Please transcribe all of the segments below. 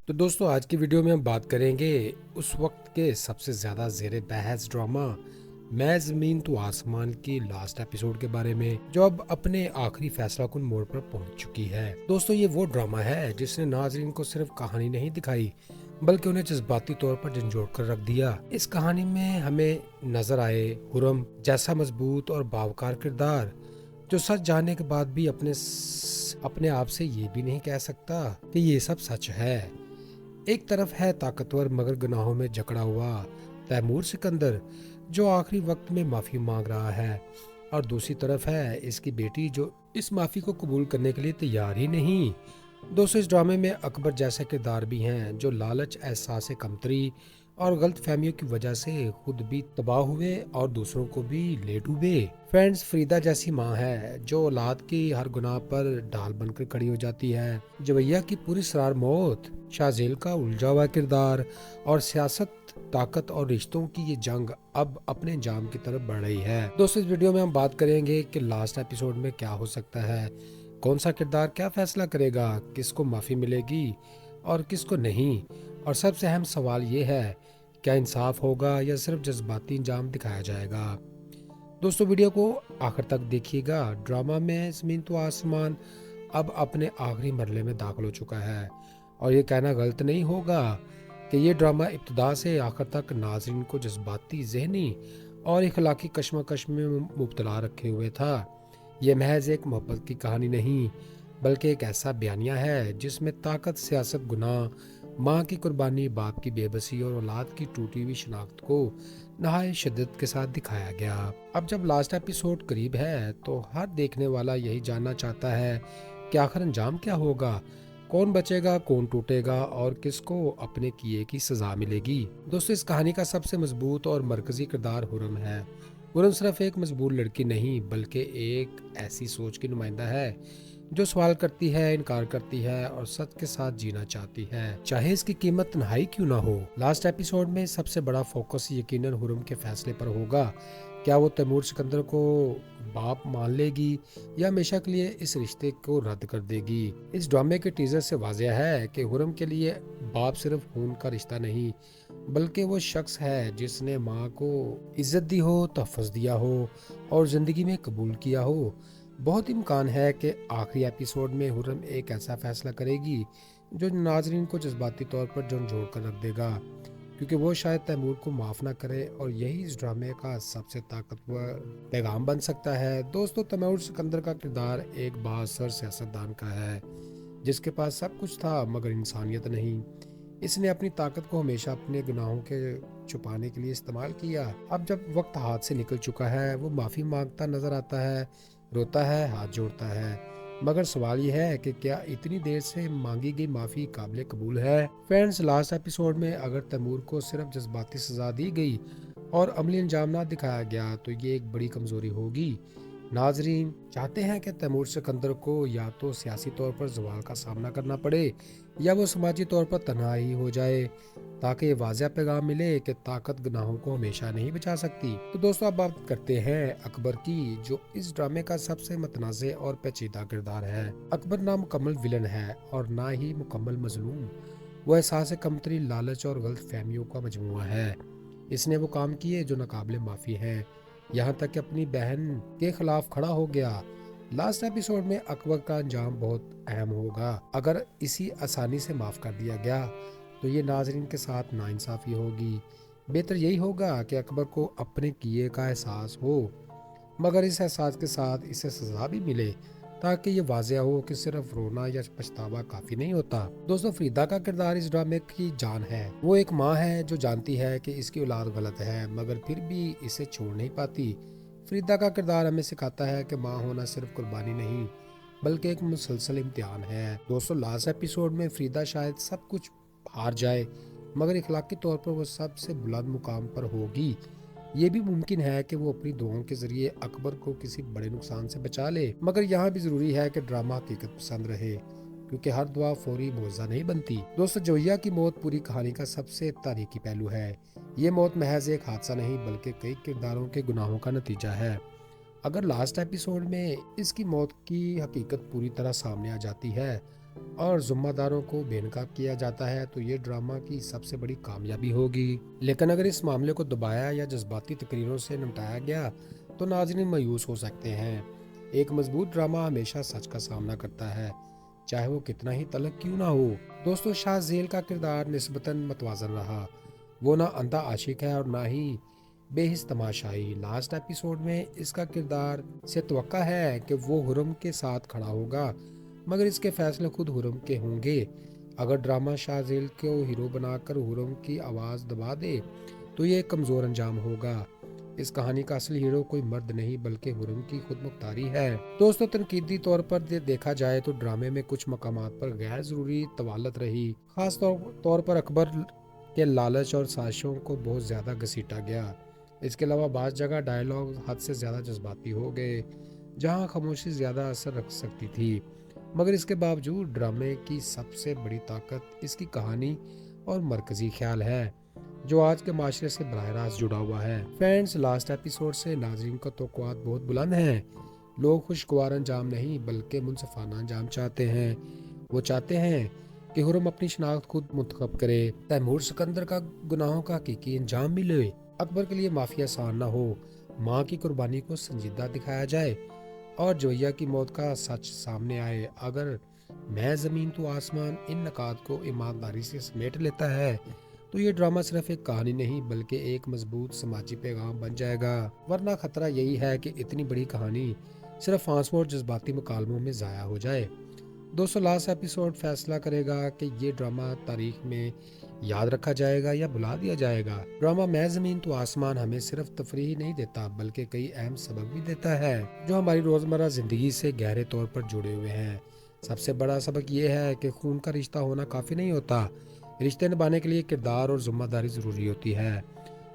तो दोस्तों आज की वीडियो में हम बात करेंगे उस वक्त के सबसे ज़्यादा ज़ेरे बहस ड्रामा मैं ज़मीन तो आसमान की लास्ट एपिसोड के बारे में, जो अब अपने आखिरी फैसला कुन मोड़ पर पहुंच चुकी है। दोस्तों ये वो ड्रामा है जिसने नाजरीन को सिर्फ कहानी नहीं दिखाई बल्कि उन्हें जज्बाती तौर पर झंझोड़ कर रख दिया। इस कहानी में हमें नजर आए हुरम जैसा मजबूत और बावकार किरदार जो सच जानने के बाद भी अपने आप से ये भी नहीं कह सकता कि ये सब सच है। एक तरफ है ताकतवर मगर गुनाहों में जकड़ा हुआ तैमूर सिकंदर जो आखिरी वक्त में माफी मांग रहा है, और दूसरी तरफ है इसकी बेटी जो इस माफी को कबूल करने के लिए तैयार ही नहीं। दोस्तों इस ड्रामे में अकबर जैसे किरदार भी हैं जो लालच, एहसास कमतरी और गलत फहमियों की वजह से खुद भी तबाह हुए और दूसरों को भी ले डूबे। फ्रेंड्स, फरीदा जैसी माँ है जो औलाद की हर गुनाह पर ढाल बनकर खड़ी हो जाती है। जवैया की पूरी सरार मौत, शाहजेल का उलझा हुआ किरदार और सियासत, ताकत और रिश्तों की ये जंग अब अपने अंजाम की तरफ बढ़ रही है। दोस्तों इस वीडियो में हम बात करेंगे कि लास्ट एपिसोड में क्या हो सकता है, कौन सा किरदार क्या फैसला करेगा, किसको माफी मिलेगी और किसको नहीं, और सबसे अहम सवाल ये है क्या इंसाफ होगा या सिर्फ जज्बाती अंजाम दिखाया जाएगा। दोस्तों वीडियो को आखिर तक देखिएगा। ड्रामा में ज़मीन तो आसमान अब अपने आखिरी मरले में दाखिल हो चुका है, और ये कहना गलत नहीं होगा कि ये ड्रामा इब्तिदा से आखिर तक नाज़रीन को जज्बाती, ज़हनी और इखलाकी कशमकश में मुब्तला रखे हुए था। ये महज एक मोहब्बत की कहानी नहीं बल्कि एक ऐसा बयानिया है जिसमें ताकत, सियासत, गुनाह, माँ की कुर्बानी, बाप की बेबसी और औलाद की टूटी हुई शनाख्त को नहायत शिद्दत के साथ दिखाया गया। अब जब लास्ट एपिसोड करीब है तो हर देखने वाला यही जानना चाहता है कि आखिर अंजाम क्या होगा, कौन बचेगा, कौन टूटेगा और किसको अपने किए की सजा मिलेगी। दोस्तों इस कहानी का सबसे मजबूत और मरकजी किरदार हुरम है। हुरम सिर्फ एक मजबूर लड़की नहीं बल्कि एक ऐसी सोच की नुमाइंदा है जो सवाल करती है, इनकार करती है और सच के साथ जीना चाहती है, चाहे इसकी कीमत तन्हाई क्यों ना हो। लास्ट एपिसोड में सबसे बड़ा फोकस यकीनन हुरम के फैसले पर होगा। क्या वो तैमूर सिकंदर को बाप मान लेगी या हमेशा के लिए इस रिश्ते को रद्द कर देगी। इस ड्रामे के टीजर से वाज़ेह है कि हुरम के लिए बाप सिर्फ खून का रिश्ता नहीं बल्कि वो शख्स है जिसने माँ को इज्जत दी हो, तहफ़्फ़ुज़ दिया हो और ज़िंदगी में कबूल किया हो। बहुत इम्कान है कि आखिरी एपिसोड में हुरम एक ऐसा फैसला करेगी जो नाजरीन को जज्बाती तौर पर झंझोड़ कर रख देगा, क्योंकि वो शायद तैमूर को माफ़ ना करे, और यही इस ड्रामे का सबसे ताकतवर पैगाम बन सकता है। दोस्तों तैमूर सिकंदर का किरदार एक बाअसर सियासतदान का है जिसके पास सब कुछ था मगर इंसानियत नहीं। इसने अपनी ताकत को हमेशा अपने गुनाहों के छुपाने के लिए इस्तेमाल किया। अब जब वक्त हाथ से निकल चुका है वो माफ़ी मांगता नजर आता है, रोता है, हाथ जोड़ता है, मगर सवाल यह है कि क्या इतनी देर से मांगी गई माफ़ी काबिल कबूल है। फ्रेंड्स, लास्ट एपिसोड में अगर तैमूर को सिर्फ जज्बाती सज़ा दी गई और अमली अंजाम ना दिखाया गया तो ये एक बड़ी कमज़ोरी होगी। नाजरीन चाहते हैं कि तैमूर सिकंदर को या तो सियासी तौर पर ज़वाल का सामना करना पड़े या वो समाजी तौर पर तन्हा ही हो जाए, ताकि ये वाज़ेह पैगाम मिले कि ताकत गुनाहों को हमेशा नहीं बचा सकती। तो दोस्तों अब बात करते हैं अकबर की, जो इस ड्रामे का सबसे मतनाज़े और पेचीदा किरदार है। अकबर ना मुकम्मल विलन है और ना ही मुकम्मल मजलूम। वो एहसास कमतरी, लालच और गलत फहमियों का मजमुआ है। इसने वो काम किए जो नाकाबिले माफ़ी हैं, यहाँ तक कि अपनी बहन के खिलाफ खड़ा हो गया। लास्ट एपिसोड में अकबर का अंजाम बहुत अहम होगा। अगर इसी आसानी से माफ कर दिया गया तो ये नाजरीन के साथ नाइंसाफी होगी। बेहतर यही होगा कि अकबर को अपने किए का एहसास हो, मगर इस एहसास के साथ इसे सजा भी मिले, ताकि ये वाज़ेह हो कि सिर्फ रोना या पछतावा काफ़ी नहीं होता। दोस्तों फरीदा का किरदार इस ड्रामे की जान है। वो एक माँ है जो जानती है कि इसकी औलाद गलत है मगर फिर भी इसे छोड़ नहीं पाती। फरीदा का किरदार हमें सिखाता है कि माँ होना सिर्फ कुर्बानी नहीं बल्कि एक मुसलसल इम्तिहान है। दोस्तों लास्ट एपिसोड में फरीदा शायद सब कुछ हार जाए मगर इखलाकी तौर पर वो सबसे बुलंद मुकाम पर होगी। ये भी मुमकिन है कि वो अपनी दुआओं के जरिए अकबर को किसी बड़े नुकसान से बचा ले, मगर यहाँ भी जरूरी है कि ड्रामा हकीकत पसंद रहे, क्योंकि हर दुआ फौरी मुआवजा नहीं बनती। दोस्तों जवैया की मौत पूरी कहानी का सबसे तारीखी पहलू है। ये मौत महज एक हादसा नहीं बल्कि कई किरदारों के गुनाहों का नतीजा है। अगर लास्ट एपिसोड में इसकी मौत की हकीकत पूरी तरह सामने आ जाती है اور ذمہ داروں کو بے نقاب کیا جاتا ہے تو یہ ڈرامہ کی سب سے بڑی کامیابی ہوگی۔ لیکن اگر اس معاملے کو دبایا یا جذباتی تقریروں سے نمٹایا گیا تو ناظرین مایوس ہو سکتے ہیں۔ ایک مضبوط ڈرامہ ہمیشہ سچ کا سامنا کرتا ہے، چاہے وہ کتنا ہی تلخ کیوں نہ ہو۔ دوستو، شاہ ذیل کا کردار نسبتاً متوازن رہا۔ وہ نہ اندھا عاشق ہے اور نہ ہی بے حس تماشائی۔ لاسٹ ایپیسوڈ میں اس کا کردار سے توقع ہے کہ وہ حرم کے ساتھ کھڑا ہوگا، مگر اس کے فیصلے خود حرم کے ہوں گے۔ اگر ڈرامہ شاہ ذیل کو ہیرو بنا کر حرم کی آواز دبا دے تو یہ ایک کمزور انجام ہوگا۔ اس کہانی کا اصلی ہیرو کوئی مرد نہیں بلکہ حرم کی خود مختاری ہے۔ دوستو، تنقیدی طور پر دیکھا جائے تو ڈرامے میں کچھ مقامات پر غیر ضروری طوالت رہی، خاص طور پر اکبر کے لالچ اور سازشوں کو بہت زیادہ گھسیٹا گیا۔ اس کے علاوہ بعض جگہ ڈائیلاگ حد سے زیادہ جذباتی ہو گئے، جہاں خاموشی زیادہ اثر رکھ سکتی تھی۔ مگر اس کے باوجود ڈرامے کی سب سے بڑی طاقت اس کی کہانی اور مرکزی خیال ہے، جو آج کے معاشرے سے براہ راست جڑا ہوا ہے۔ فرینڈز، لاسٹ ایپیسوڈ سے ناظرین کا توقعات بہت بلند ہیں۔ لوگ خوشگوار انجام نہیں بلکہ منصفانہ انجام چاہتے ہیں۔ وہ چاہتے ہیں کہ حرم اپنی شناخت خود منتخب کرے، تیمور سکندر کا گناہوں کا حقیقی انجام ملے، اکبر کے لیے معافی آسان نہ ہو، ماں کی قربانی کو سنجیدہ دکھایا جائے اور جویا کی موت کا سچ سامنے آئے۔ اگر میں زمین تو آسمان ان نکات کو ایمانداری سے سمیٹ لیتا ہے تو یہ ڈرامہ صرف ایک کہانی نہیں بلکہ ایک مضبوط سماجی پیغام بن جائے گا، ورنہ خطرہ یہی ہے کہ اتنی بڑی کہانی صرف آنسوں اور جذباتی مکالموں میں ضائع ہو جائے۔ دوستو، لاسٹ ایپیسوڈ فیصلہ کرے گا کہ یہ ڈرامہ تاریخ میں یاد رکھا جائے گا یا بھلا دیا جائے گا۔ ڈرامہ میں زمین تو آسمان ہمیں صرف تفریح نہیں دیتا بلکہ کئی اہم سبق بھی دیتا ہے جو ہماری روزمرہ زندگی سے گہرے طور پر جڑے ہوئے ہیں۔ سب سے بڑا سبق یہ ہے کہ خون کا رشتہ ہونا کافی نہیں ہوتا، رشتے نبھانے کے لیے کردار اور ذمہ داری ضروری ہوتی ہے۔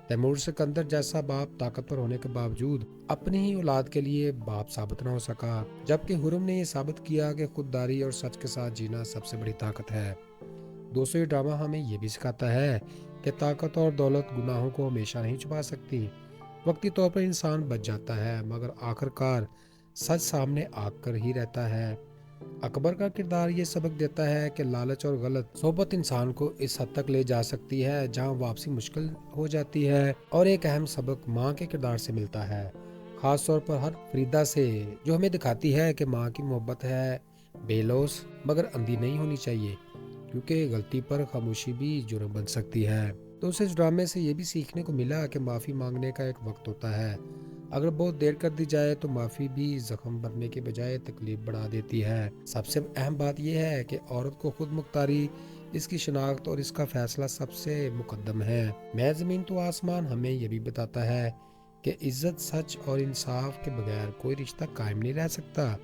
تیمور سکندر جیسا باپ طاقتور ہونے کے باوجود اپنی ہی اولاد کے لیے باپ ثابت نہ ہو سکا، جبکہ حرم نے یہ ثابت کیا کہ خودداری اور سچ کے ساتھ جینا سب سے بڑی طاقت ہے۔ دوستو، یہ ڈرامہ ہمیں یہ بھی سکھاتا ہے کہ طاقت اور دولت گناہوں کو ہمیشہ نہیں چھپا سکتی۔ وقتی طور پر انسان بچ جاتا ہے مگر آخرکار سچ سامنے آ کر ہی رہتا ہے۔ اکبر کا کردار یہ سبق دیتا ہے کہ لالچ اور غلط صحبت انسان کو اس حد تک لے جا سکتی ہے جہاں واپسی مشکل ہو جاتی ہے، اور ایک اہم سبق ماں کے کردار سے ملتا ہے، خاص طور پر ہر فریدہ سے، جو ہمیں دکھاتی ہے کہ ماں کی محبت ہے بے لوث مگر اندھی نہیں ہونی چاہیے، کیونکہ غلطی پر خاموشی بھی جرم بن سکتی ہے۔ تو اس ڈرامے سے یہ بھی سیکھنے کو ملا کہ معافی مانگنے کا ایک وقت ہوتا ہے، اگر بہت دیر کر دی جائے تو معافی بھی زخم بھرنے کے بجائے تکلیف بڑھا دیتی ہے۔ سب سے اہم بات یہ ہے کہ عورت کو خود مختاری، اس کی شناخت اور اس کا فیصلہ سب سے مقدم ہے۔ میں زمین تو آسمان ہمیں یہ بھی بتاتا ہے کہ عزت، سچ اور انصاف کے بغیر کوئی رشتہ قائم نہیں رہ سکتا۔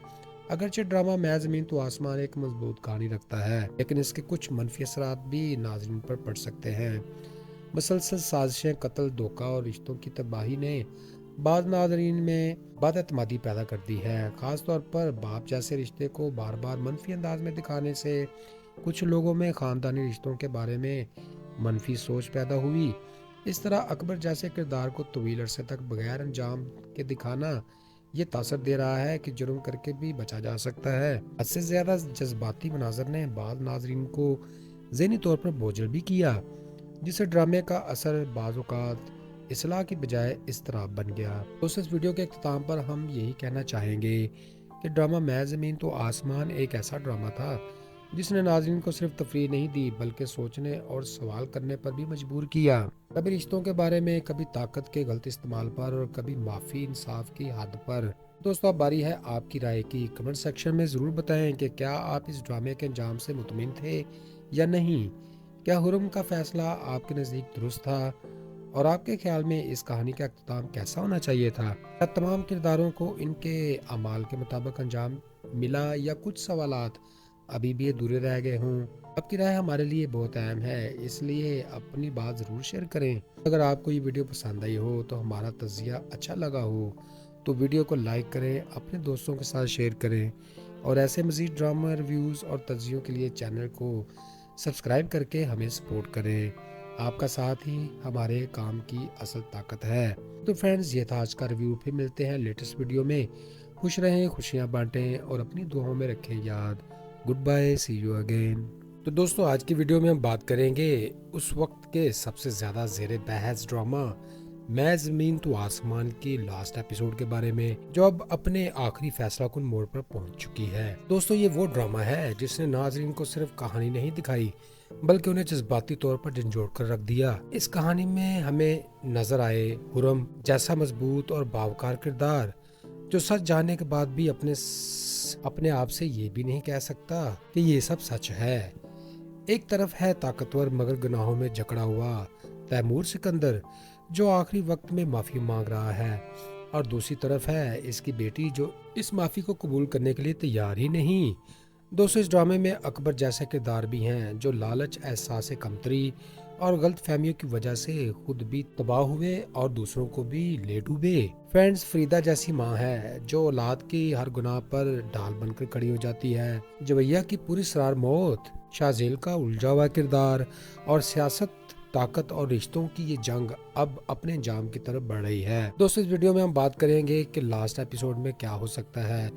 اگرچہ ڈرامہ میں زمین تو آسمان ایک مضبوط کہانی رکھتا ہے، لیکن اس کے کچھ منفی اثرات بھی ناظرین پر پڑ سکتے ہیں۔ مسلسل سازشیں، قتل، دھوکہ اور رشتوں کی تباہی نے بعض ناظرین میں بد اعتمادی پیدا کر دی ہے۔ خاص طور پر باپ جیسے رشتے کو بار بار منفی انداز میں دکھانے سے کچھ لوگوں میں خاندانی رشتوں کے بارے میں منفی سوچ پیدا ہوئی۔ اس طرح اکبر جیسے کردار کو طویل عرصے تک بغیر انجام کے دکھانا یہ تاثر دے رہا ہے کہ جرم کر کے بھی بچا جا سکتا ہے۔ حد سے زیادہ جذباتی مناظر نے بعض ناظرین کو ذہنی طور پر بوجھل بھی کیا، جسے ڈرامے کا اثر بعض اوقات اصلاح کی بجائے اضطراب بن گیا۔ تو اس ویڈیو کے اختتام پر ہم یہی کہنا چاہیں گے کہ ڈرامہ میں زمین تو آسمان ایک ایسا ڈرامہ تھا جس نے ناظرین کو صرف تفریح نہیں دی بلکہ سوچنے اور سوال کرنے پر بھی مجبور کیا، کبھی رشتوں کے بارے میں، کبھی طاقت کے غلط استعمال پر اور کبھی معافی انصاف کی حد پر۔ دوستو، اب باری ہے آپ کی رائے کی۔ کمنٹ سیکشن میں ضرور بتائیں کہ کیا آپ اس ڈرامے کے انجام سے مطمئن تھے یا نہیں؟ کیا حرم کا فیصلہ آپ کے نزدیک درست تھا؟ اور آپ کے خیال میں اس کہانی کا اختتام کیسا ہونا چاہیے تھا؟ کیا تمام کرداروں کو ان کے اعمال کے مطابق انجام ملا یا کچھ سوالات ابھی بھی ادھورے رہ گئے ہوں؟ آپ کی رائے ہمارے لیے بہت اہم ہے، اس لیے اپنی بات ضرور شیئر کریں۔ اگر آپ کو یہ ویڈیو پسند آئی ہو تو ہمارا تجزیہ اچھا لگا ہو تو ویڈیو کو لائک کریں، اپنے دوستوں کے ساتھ شیئر کریں، اور ایسے مزید ڈرامہ ریویوز اور تجزیوں کے لیے چینل کو سبسکرائب کر کے ہمیں سپورٹ کریں۔ آپ کا ساتھ ہی ہمارے کام کی اصل طاقت ہے۔ تو فرینڈز، یہ تھا آج کا ریویو، پھر ملتے ہیں لیٹسٹ ویڈیو میں۔ خوش رہیں، خوشیاں بانٹیں اور اپنی دعاؤں میں رکھیں یاد۔ Goodbye, see you again. तो दोस्तों, आज की वीडियो में हम बात करेंगे उस वक्त के सबसे ज़्यादा ज़ेरे बहस ड्रामा मैं ज़मीन तो आसमान की लास्ट एपिसोड के बारे में, जो अब अपने आखिरी फैसला कुन मोड़ पर पहुंच चुकी है। दोस्तों, ये वो ड्रामा है जिसने नाजरीन को सिर्फ कहानी नहीं दिखाई, बल्कि उन्हें जज्बाती तौर पर झंझोड़ कर रख दिया। इस कहानी में हमें नजर आए हुरम जैसा मजबूत और बावकार किरदार, जो सच जानने के बाद भी अपने आप से ये भी नहीं कह सकता कि ये सब सच है। एक तरफ है ताकतवर मगर गुनाहों में जकड़ा हुआ तैमूर सिकंदर, जो आखिरी वक्त में माफी मांग रहा है, और दूसरी तरफ है इसकी बेटी, जो इस माफी को कबूल करने के लिए तैयार ही नहीं। दोस्तों, इस ड्रामे में अकबर जैसे किरदार भी हैं, जो लालच, एहसास कमतरी और गलत फहमियों की वजह से खुद भी तबाह हुए और दूसरों को भी ले डूबे। फ्रेंड्स, फरीदा जैसी माँ है, जो औलाद की हर गुनाह पर ढाल बनकर खड़ी हो जाती है। जवैया की पूरी सरार मौत, शाहजेल का उलझा हुआ किरदार, और सियासत, ताकत और रिश्तों की ये जंग अब अपने अंजाम की तरफ बढ़ रही है। दोस्तों, इस वीडियो में हम बात करेंगे कि लास्ट एपिसोड में क्या हो सकता है,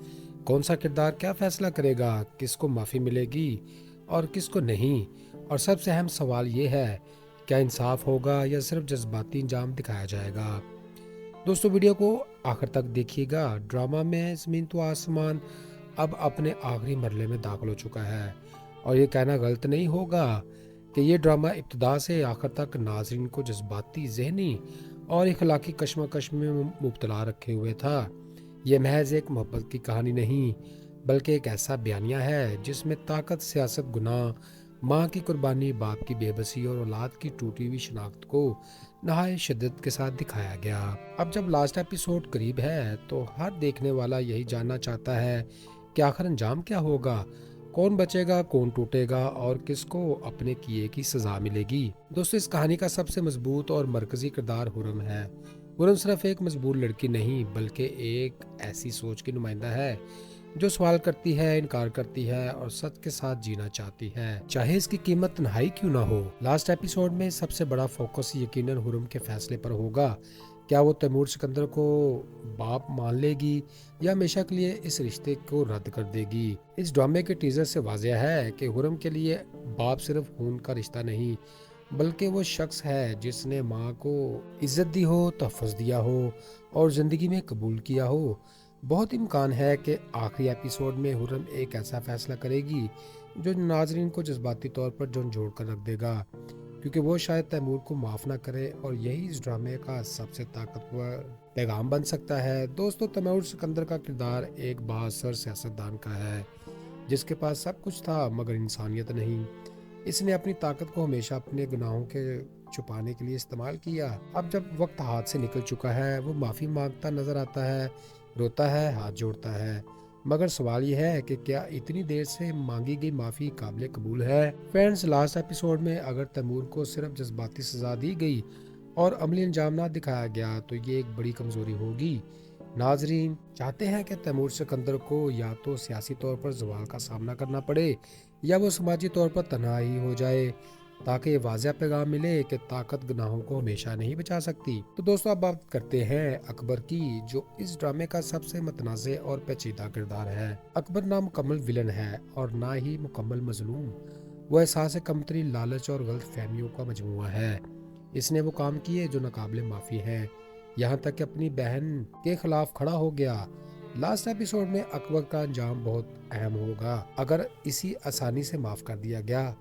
कौन सा किरदार क्या फैसला करेगा, किसको माफी मिलेगी और किसको नहीं, और सबसे अहम सवाल ये है, क्या इंसाफ होगा या सिर्फ जज्बाती अंजाम दिखाया जाएगा। दोस्तों, वीडियो को आखिर तक देखिएगा। ड्रामा में ज़मीन तो आसमान अब अपने आखिरी मरले में दाखिल हो चुका है, और ये कहना गलत नहीं होगा कि ये ड्रामा इब्तिदा से आखिर तक नाजरीन को जज्बाती, ज़हनी और इखलाकी कशमकश में मुब्तला रखे हुए था। ये महज एक मोहब्बत की कहानी नहीं, बल्कि एक ऐसा बयानिया है जिसमें ताकत, सियासत, गुनाह, माँ की कुर्बानी, बाप की बेबसी और औलाद की टूटी हुई शनाख्त को नहायत शिद्दत के साथ दिखाया गया। अब जब लास्ट एपिसोड करीब है तो हर देखने वाला यही जानना चाहता है कि आखिर अंजाम क्या होगा, कौन बचेगा, कौन टूटेगा और किसको अपने किए की सजा मिलेगी। दोस्तों, इस कहानी का सबसे मजबूत और मरकजी किरदार हुरम है। हुरम सिर्फ एक मजबूर लड़की नहीं, बल्कि एक ऐसी सोच की नुमाइंदा है जो सवाल करती है, इनकार करती है और सच के साथ जीना चाहती है, चाहे इसकी कीमत तन्हाई क्यों ना हो। लास्ट एपिसोड में सबसे बड़ा फोकस यकीनन हुरम के फैसले पर होगा। क्या वो तैमूर सिकंदर को बाप मान लेगी या हमेशा के लिए इस रिश्ते को रद्द कर देगी। इस ड्रामे के टीजर से वाज़ेह है कि हुरम के लिए बाप सिर्फ खून का रिश्ता नहीं, बल्कि वो शख्स है जिसने माँ को इज्जत दी हो, तहफ़्फ़ुज़ दिया हो और ज़िंदगी में कबूल किया हो। बहुत इम्कान है कि आखिरी एपिसोड में हुरम एक ऐसा फैसला करेगी जो नाजरीन को जज्बाती तौर पर झंझोड़ कर रख देगा, क्योंकि वो शायद तैमूर को माफ़ ना करे, और यही इस ड्रामे का सबसे ताकतवर पैगाम बन सकता है। दोस्तों, तैमूर सिकंदर का किरदार एक बाअसर सियासतदान का है, जिसके पास सब कुछ था मगर इंसानियत नहीं। इसने अपनी ताकत को हमेशा अपने गुनाहों के छुपाने के लिए इस्तेमाल किया। अब जब वक्त हाथ से निकल चुका है, वो माफ़ी मांगता नजर आता है, रोता है, हाथ जोड़ता है, मगर सवाल ये है कि क्या इतनी देर से मांगी गई माफ़ी काबिल कबूल है। फ्रेंड्स, लास्ट एपिसोड में अगर तैमूर को सिर्फ जज्बाती सज़ा दी गई और अमली अंजाम ना दिखाया गया तो ये एक बड़ी कमज़ोरी होगी। नाजरीन चाहते हैं कि तैमूर सिकंदर को या तो सियासी तौर पर ज़वाल का सामना करना पड़े या वो समाजी तौर पर तन्हा ही हो जाए, ताकि ये वाज़ेह पैगाम मिले कि ताकत गुनाहों को हमेशा नहीं बचा सकती। तो दोस्तों, अब बात करते हैं अकबर की, जो इस ड्रामे का सबसे मतनाज़े और पेचीदा किरदार है। अकबर ना मुकम्मल विलन है और ना ही मुकम्मल मजलूम। वो एहसास कमतरी, लालच और गलत फहमियों का मजमुआ है। इसने वो काम किए जो नाकाबिले माफ़ी है, यहाँ तक कि अपनी बहन के खिलाफ खड़ा हो गया। लास्ट एपिसोड में अकबर का अंजाम बहुत अहम होगा। अगर इसी आसानी से माफ़ कर दिया गया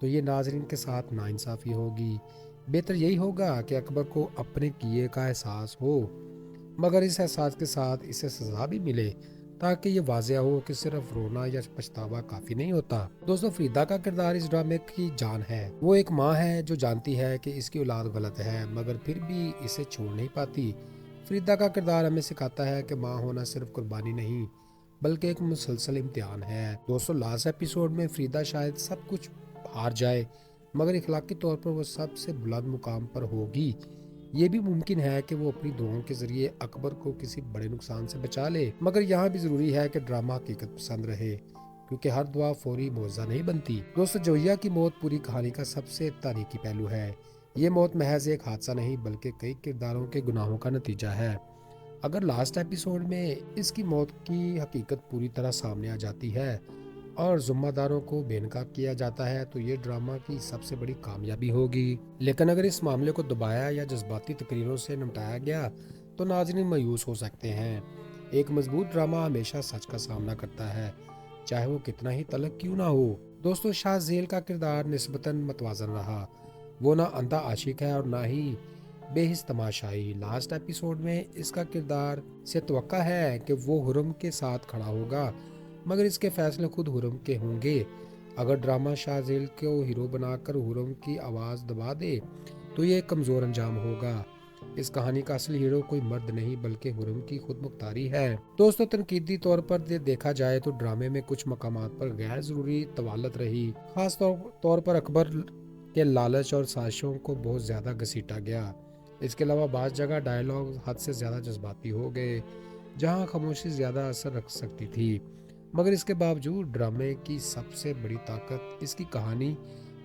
तो ये नाजरीन के साथ नाइंसाफ़ी होगी। बेहतर यही होगा कि अकबर को अपने किए का एहसास हो, मगर इस एहसास के साथ इसे सज़ा भी मिले, ताकि ये वाज़ेह हो कि सिर्फ रोना या पछतावा काफ़ी नहीं होता। दोस्तों, फरीदा का किरदार इस ड्रामे की जान है। वो एक माँ है जो जानती है कि इसकी औलाद गलत है, मगर फिर भी इसे छोड़ नहीं पाती। फरीदा का किरदार हमें सिखाता है कि माँ होना सिर्फ कुर्बानी नहीं, बल्कि एक मुसलसल इम्तिहान है। दोस्तों, लास्ट एपिसोड में फरीदा शायद सब कुछ हार जाए, मगर इखलाकी तौर पर वो सबसे बुलंद मुकाम पर होगी। ये भी मुमकिन है कि वो अपनी दुआओं के जरिए अकबर को किसी बड़े नुकसान से बचा ले, मगर यहाँ भी जरूरी है कि ड्रामा हकीकत पसंद रहे, क्योंकि हर दुआ फौरी मुआवजा नहीं बनती। दोस्तों, जवैया की मौत पूरी कहानी का सबसे तारीखी पहलू है। ये मौत महज एक हादसा नहीं, बल्कि कई किरदारों के गुनाहों का नतीजा है। अगर लास्ट एपिसोड में इसकी मौत की हकीकत पूरी तरह सामने आ जाती है और जिम्मेदारों को बेनकाब किया जाता है तो ये ड्रामा की सबसे बड़ी कामयाबी होगी। लेकिन अगर इस मामले को दबाया या जज्बाती तकरीरों से निपटाया गया तो नाज़रीन मायूस हो सकते हैं। एक मजबूत ड्रामा हमेशा सच का सामना करता है, चाहे वो कितना ही तलख क्यों ना हो। दोस्तों, शाहज़ेल का किरदार निस्बतन मतवाज़न रहा। वो ना अंधा आशिक है और ना ही बेहिस तमाशाई। लास्ट एपिसोड में इसका किरदार से तवक्का है कि वो हुरम के साथ खड़ा होगा, मगर इसके फैसले खुद हुरम के होंगे। अगर ड्रामा शाहज़ेल को हीरो बनाकर हुरम की आवाज़ दबा दे तो ये एक कमज़ोर अंजाम होगा। इस कहानी का असली हीरो कोई मर्द नहीं बल्कि हुरम की खुद मुख्तारी है। दोस्तों, तनकीदी तौर पर देखा जाए तो ड्रामे में कुछ मकामात पर गैर जरूरी तवालत रही। खास तौर पर अकबर के लालच और साजिशों को बहुत ज्यादा घसीटा गया। इसके अलावा बाज़ जगह डायलॉग हद से ज्यादा जज्बाती हो गए, जहां खामोशी ज्यादा असर रख सकती थी। मगर इसके बावजूद ड्रामे की सबसे बड़ी ताकत इसकी कहानी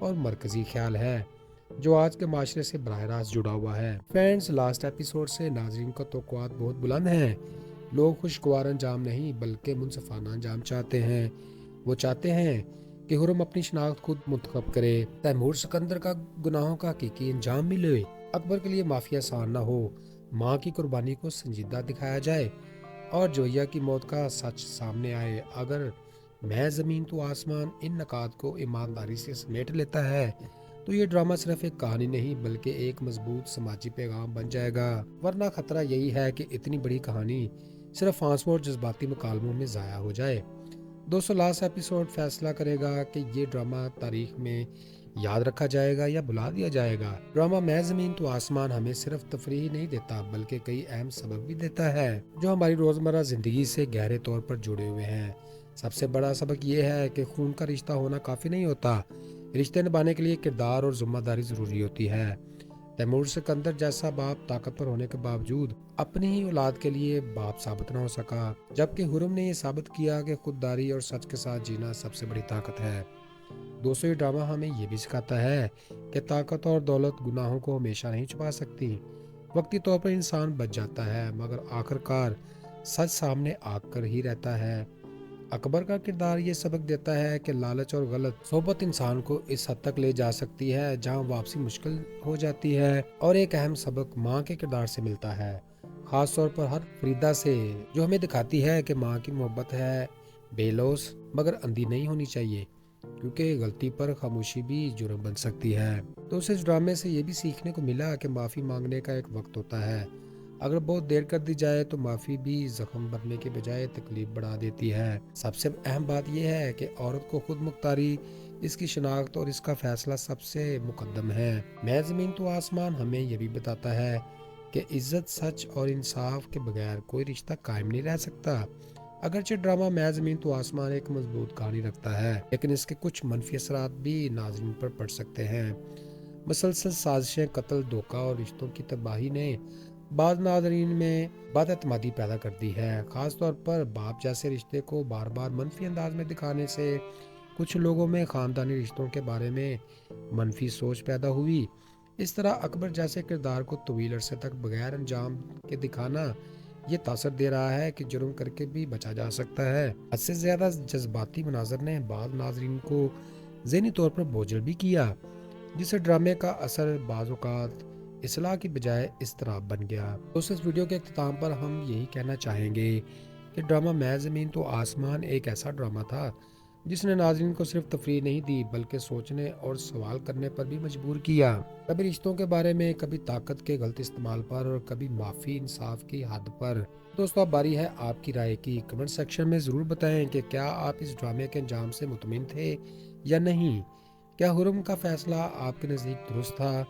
और मरकजी ख्याल है, जो आज के माशरे से बराह रास्त जुड़ा हुआ है। फ्रेंड्स, लास्ट एपिसोड से नाज़रीन का तवक्कुआत बहुत बुलंद हैं। लोग खुशगवार अंजाम नहीं बल्कि मुनसफाना अंजाम चाहते हैं। वो चाहते हैं कि हुरम अपनी शनाख्त खुद मुंतखब करे, तैमूर सिकंदर का गुनाहों का हकीकी अंजाम मिले, अकबर के लिए माफी आसान ना हो, माँ की कुर्बानी को संजीदा दिखाया जाए और जोया की मौत का सच सामने आए। अगर मैं ज़मीन तो आसमान इन नकात को ईमानदारी से समेट लेता है तो ये ड्रामा सिर्फ एक कहानी नहीं बल्कि एक मजबूत समाजी पैगाम बन जाएगा। वरना खतरा यही है कि इतनी बड़ी कहानी सिर्फ आंसू और जज्बाती मुकालमों में ज़ाया हो जाए। दोस्तों, लास्ट एपिसोड फैसला करेगा कि ये ड्रामा तारीख में याद रखा जाएगा या भुला दिया जाएगा। ड्रामा मैं ज़मीन तो आसमान हमें सिर्फ तफरीह नहीं देता बल्कि कई अहम सबक भी देता है जो हमारी रोज़मर्रा ज़िंदगी से गहरे तौर पर जुड़े हुए हैं। सबसे बड़ा सबक ये है कि खून का रिश्ता होना काफ़ी नहीं होता, रिश्ते निभाने के लिए किरदार और जिम्मेदारी ज़रूरी होती है। तैमूर सिकंदर जैसा बाप ताकतवर होने के बावजूद अपनी ही औलाद के लिए बाप साबित न हो सका, जबकि हुरम ने यह साबित किया कि खुददारी और सच के साथ जीना सबसे बड़ी ताकत है। दोस्तों, ये ड्रामा हमें ये भी सिखाता है कि ताकत और दौलत गुनाहों को हमेशा नहीं छुपा सकती। वक्ती तौर पर इंसान बच जाता है मगर आखिरकार सच सामने आकर ही रहता है। अकबर का किरदार ये सबक देता है कि लालच और गलत सोबत इंसान को इस हद तक ले जा सकती है जहां वापसी मुश्किल हो जाती है। और एक अहम सबक माँ के किरदार से मिलता है, खास तौर पर हर फरीदा से, जो हमें दिखाती है कि माँ की मोहब्बत है बेलौस मगर अंधी नहीं होनी चाहिए, क्योंकि गलती पर खामोशी भी जुर्म बन सकती है। तो इस ड्रामे से ये भी सीखने को मिला कि माफ़ी मांगने का एक वक्त होता है। अगर बहुत देर कर दी जाए तो माफ़ी भी जख्म भरने के बजाय तकलीफ बढ़ा देती है। सबसे अहम बात यह है कि औरत को खुद मुख्तारी, इसकी शनाख्त और इसका फैसला सबसे मुकद्दम है। मैं ज़मीन तो आसमान हमें यह भी बताता है कि इज्जत, सच और इंसाफ के बगैर कोई रिश्ता कायम नहीं रह सकता। अगरचे ड्रामा मैं ज़मीन तो आसमान एक मजबूत कहानी रखता है, लेकिन इसके कुछ मनफी असरात भी नाज़रीन पर पड़ सकते हैं। मुसलसल साजिशें, कत्ल, धोखा और रिश्तों की तबाही ने बाद नाज़रीन में बदअतमादी पैदा कर दी है। ख़ास तौर पर बाप जैसे रिश्ते को बार बार मनफी अंदाज में दिखाने से कुछ लोगों में ख़ानदानी रिश्तों के बारे में मनफी सोच पैदा हुई। इस तरह अकबर जैसे किरदार को तवील अरसे तक बगैर अंजाम के दिखाना ये तासर दे रहा है कि जुर्म करके भी बचा जा सकता है। हद से ज़्यादा जज्बाती मनाजर ने बाद नाज़रीन को ज़हनी तौर पर बोझल भी किया, जिससे ड्रामे का असर बाज़ औक़ात इस्लाह की बजाय इस तरह बन गया। दोस्तों, इस वीडियो के अख्ताम पर हम यही कहना चाहेंगे कि ड्रामा मैं ज़मीन तो आसमान एक ऐसा ड्रामा था जिसने नाज़रीन को सिर्फ तफरीह नहीं दी बल्कि सोचने और सवाल करने पर भी मजबूर किया। कभी रिश्तों के बारे में, कभी ताकत के गलत इस्तेमाल पर और कभी माफ़ी इंसाफ की हद पर। दोस्तों, अब बारी है आपकी राय की। कमेंट सेक्शन में ज़रूर बताएं कि क्या आप इस ड्रामे के अंजाम से मुतमिन थे या नहीं। क्या हुरम का फैसला आपके नज़दीक दुरुस्त था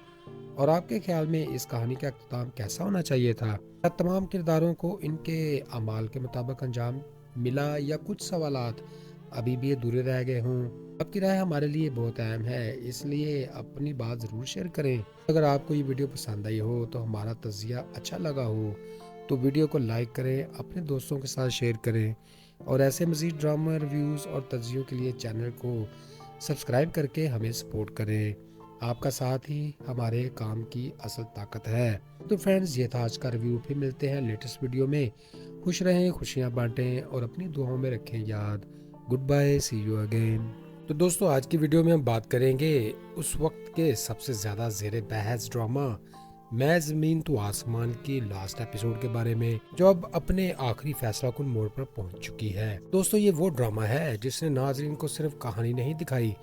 और आपके ख्याल में इस कहानी का अख्ताम कैसा होना चाहिए था? क्या तमाम किरदारों को इनके अमाल के मुताबिक अंजाम मिला या कुछ सवालात अभी भी अधूरे रह गए हों? आपकी राय हमारे लिए बहुत अहम है, इसलिए अपनी बात ज़रूर शेयर करें। अगर आपको ये वीडियो पसंद आई हो तो हमारा तज़किया अच्छा लगा हो तो वीडियो को लाइक करें, अपने दोस्तों के साथ शेयर करें और ऐसे मज़ीद ड्रामा रिव्यूज़ और तज्जियों के लिए चैनल को सब्सक्राइब करके हमें सपोर्ट करें। आपका साथ ही हमारे काम की असल ताकत है। तो फ्रेंड्स, ये था आज का रिव्यू। फिर मिलते हैं लेटेस्ट वीडियो में। खुश रहें, खुशियाँ बांटें और अपनी दुआओं में रखें याद। Goodbye, see you again. तो दोस्तों आज की वीडियो में हम बात करेंगे उस वक्त के सबसे ज़्यादा ज़ेरे बहस ड्रामा मैं ज़मीन तो आसमान की लास्ट एपिसोड के बारे में, जो अब अपने आखिरी फैसला कुन मोड़ पर पहुंच चुकी है। दोस्तों ये वो ड्रामा है जिसने नाजरीन को सिर्फ कहानी नहीं दिखाई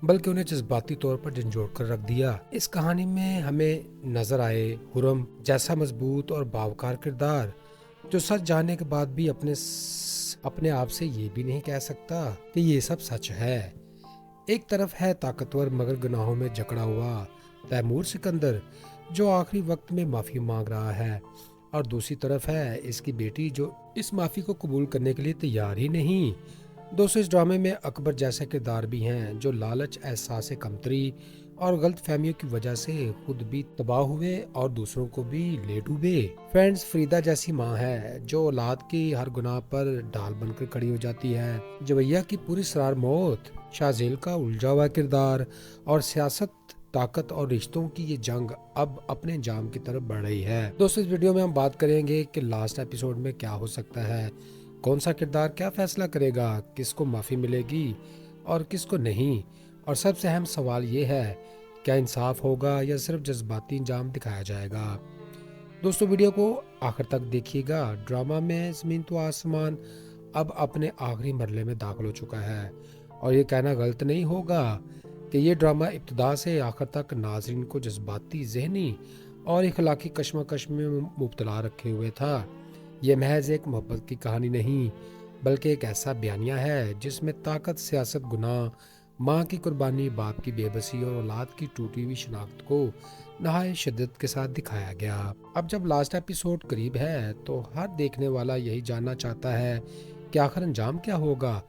बल्कि उन्हें जज्बाती तौर पर झंझोड़ कर रख दिया। इस कहानी में हमें नजर आए हुरम जैसा मजबूत और बावकार किरदार जो सच जानने के बाद भी अपने आप से ये भी नहीं कह सकता कि ये सब सच है। एक तरफ है ताकतवर मगर गुनाहों में जकड़ा हुआ तैमूर सिकंदर जो आखिरी वक्त में माफी मांग रहा है, और दूसरी तरफ है इसकी बेटी जो इस माफी को कबूल करने के लिए तैयार ही नहीं। दोस्तों इस ड्रामे में अकबर जैसे किरदार भी हैं जो लालच, एहसास कमतरी और गलत फहमियों की वजह से खुद भी तबाह हुए और दूसरों को भी ले डूबे। फ्रेंड्स, फरीदा जैसी माँ है जो औलाद की हर गुनाह पर ढाल बनकर खड़ी हो जाती है। जवैया की पूरी सरार मौत, शाहजेल का उलझा हुआ किरदार और सियासत, ताकत और रिश्तों की ये जंग अब अपने अंजाम की तरफ बढ़ रही है। दोस्तों इस वीडियो में हम बात करेंगे कि लास्ट एपिसोड में क्या हो सकता है, कौन सा किरदार क्या फैसला करेगा, किसको माफी मिलेगी और किसको नहीं, और सबसे अहम सवाल ये है क्या इंसाफ होगा या सिर्फ जज्बाती अंजाम दिखाया जाएगा। दोस्तों वीडियो को आखिर तक देखिएगा। ड्रामा में ज़मीन तो आसमान अब अपने आखिरी मरले में दाखिल हो चुका है, और ये कहना गलत नहीं होगा कि ये ड्रामा इब्तिदा से आखिर तक नाजरीन को जज्बाती, ज़हनी और इखलाकी कशमकश में मुब्तला रखे हुए था। ये महज एक मोहब्बत की कहानी नहीं बल्कि एक ऐसा बयानिया है जिसमें ताकत, सियासत, गुनाह, माँ की कुर्बानी, बाप की बेबसी और औलाद की टूटी हुई शनाख्त को नहायत शिद्दत के साथ दिखाया गया। अब जब लास्ट एपिसोड करीब है तो हर देखने वाला यही जानना चाहता है कि आखिर अंजाम क्या होगा,